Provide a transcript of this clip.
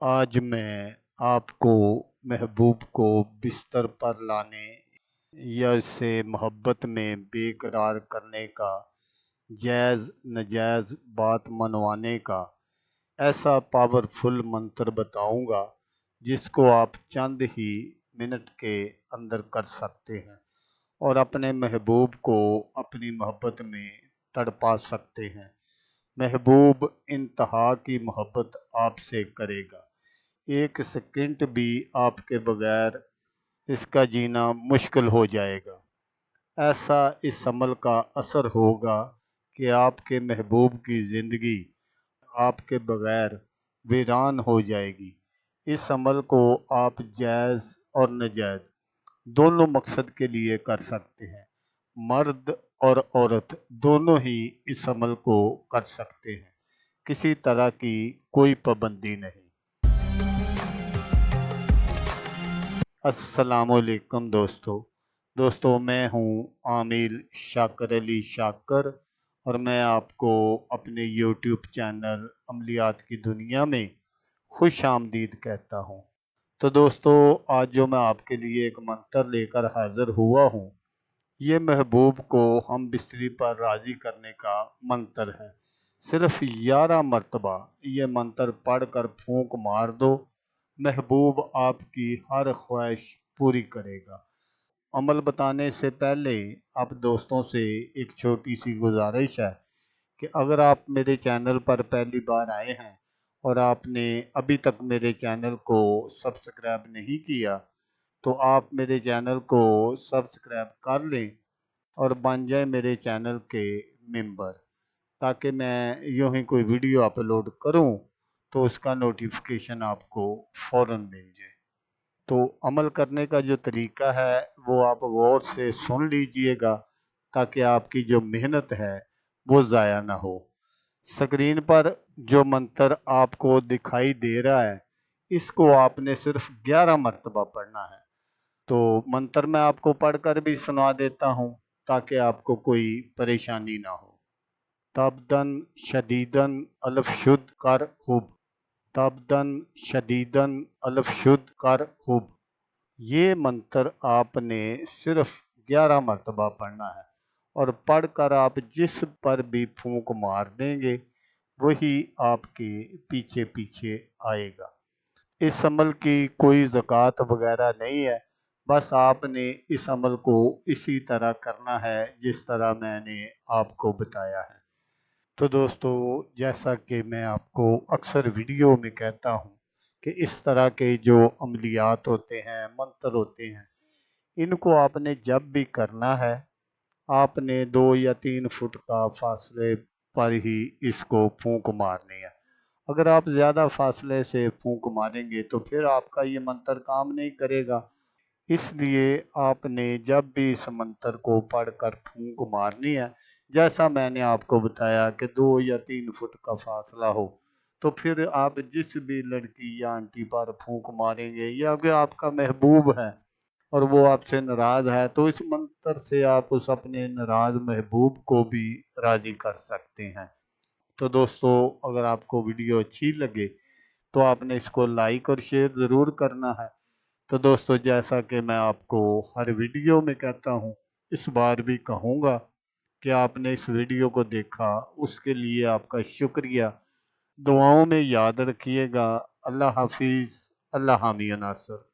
आज मैं आपको महबूब को बिस्तर पर लाने या उससे मोहब्बत में बेकरार करने का, जायज़ नाजायज़ बात मनवाने का ऐसा पावरफुल मंत्र बताऊंगा जिसको आप चंद ही मिनट के अंदर कर सकते हैं और अपने महबूब को अपनी मोहब्बत में तड़पा सकते हैं। महबूब इंतहा की मोहब्बत आपसे करेगा। एक सेकंड भी आपके बगैर इसका जीना मुश्किल हो जाएगा। ऐसा इस अमल का असर होगा कि आपके महबूब की ज़िंदगी आपके बगैर वीरान हो जाएगी। इस अमल को आप जायज़ और नाजायज़ दोनों मकसद के लिए कर सकते हैं। मर्द और औरत दोनों ही इस अमल को कर सकते हैं। किसी तरह की कोई पाबंदी नहीं। अस्सलामुअलैकुम दोस्तों मैं हूं आमिर शाकर अली शाकर और मैं आपको अपने यूट्यूब चैनल अमलियात की दुनिया में खुश आमदीद कहता हूं। तो दोस्तों, आज जो मैं आपके लिए एक मंत्र लेकर हाजिर हुआ हूं, ये महबूब को हम बिस्तरी पर राज़ी करने का मंत्र है। सिर्फ 11 मरतबा ये मंत्र पढ़कर फूंक मार दो, महबूब आपकी हर ख्वाहिश पूरी करेगा। अमल बताने से पहले आप दोस्तों से एक छोटी सी गुजारिश है कि अगर आप मेरे चैनल पर पहली बार आए हैं और आपने अभी तक मेरे चैनल को सब्सक्राइब नहीं किया, तो आप मेरे चैनल को सब्सक्राइब कर लें और बन जाए मेरे चैनल के मेंबर, ताकि मैं यूं ही कोई वीडियो अपलोड करूं तो उसका नोटिफिकेशन आपको फ़ौरन मिल जाए। तो अमल करने का जो तरीका है वो आप गौर से सुन लीजिएगा, ताकि आपकी जो मेहनत है वो ज़ाया ना हो। स्क्रीन पर जो मंत्र आपको दिखाई दे रहा है, इसको आपने सिर्फ 11 मरतबा पढ़ना है। तो मंत्र मैं आपको पढ़कर भी सुना देता हूँ ताकि आपको कोई परेशानी ना हो। तबदन शदीदन अलफ शुद्ध कर हुब, तबदन शदीदन अलफ शुद्ध कर हुब। ये मंत्र आपने सिर्फ 11 मरतबा पढ़ना है और पढ़कर आप जिस पर भी फूंक मार देंगे वही आपके पीछे पीछे आएगा। इस अमल की कोई ज़कात वगैरह नहीं है, बस आपने इस अमल को इसी तरह करना है जिस तरह मैंने आपको बताया है। तो दोस्तों, जैसा कि मैं आपको अक्सर वीडियो में कहता हूँ कि इस तरह के जो अमलियात होते हैं, मंत्र होते हैं, इनको आपने जब भी करना है, आपने 2 या 3 फुट का फासले पर ही इसको फूंक मारनी है। अगर आप ज़्यादा फासले से फूंक मारेंगे तो फिर आपका ये मंत्र काम नहीं करेगा। इसलिए आपने जब भी इस मंत्र को पढ़कर फूंक मारनी है, जैसा मैंने आपको बताया कि 2 या 3 फुट का फासला हो, तो फिर आप जिस भी लड़की या आंटी पर फूंक मारेंगे, या अगर आपका महबूब है और वो आपसे नाराज़ है, तो इस मंत्र से आप उस अपने नाराज़ महबूब को भी राज़ी कर सकते हैं। तो दोस्तों, अगर आपको वीडियो अच्छी लगे तो आपने इसको लाइक और शेयर ज़रूर करना है। तो दोस्तों, जैसा कि मैं आपको हर वीडियो में कहता हूँ, इस बार भी कहूँगा कि आपने इस वीडियो को देखा, उसके लिए आपका शुक्रिया। दुआओं में याद रखिएगा। अल्लाह हाफिज़। अल्लाह हामी नासर।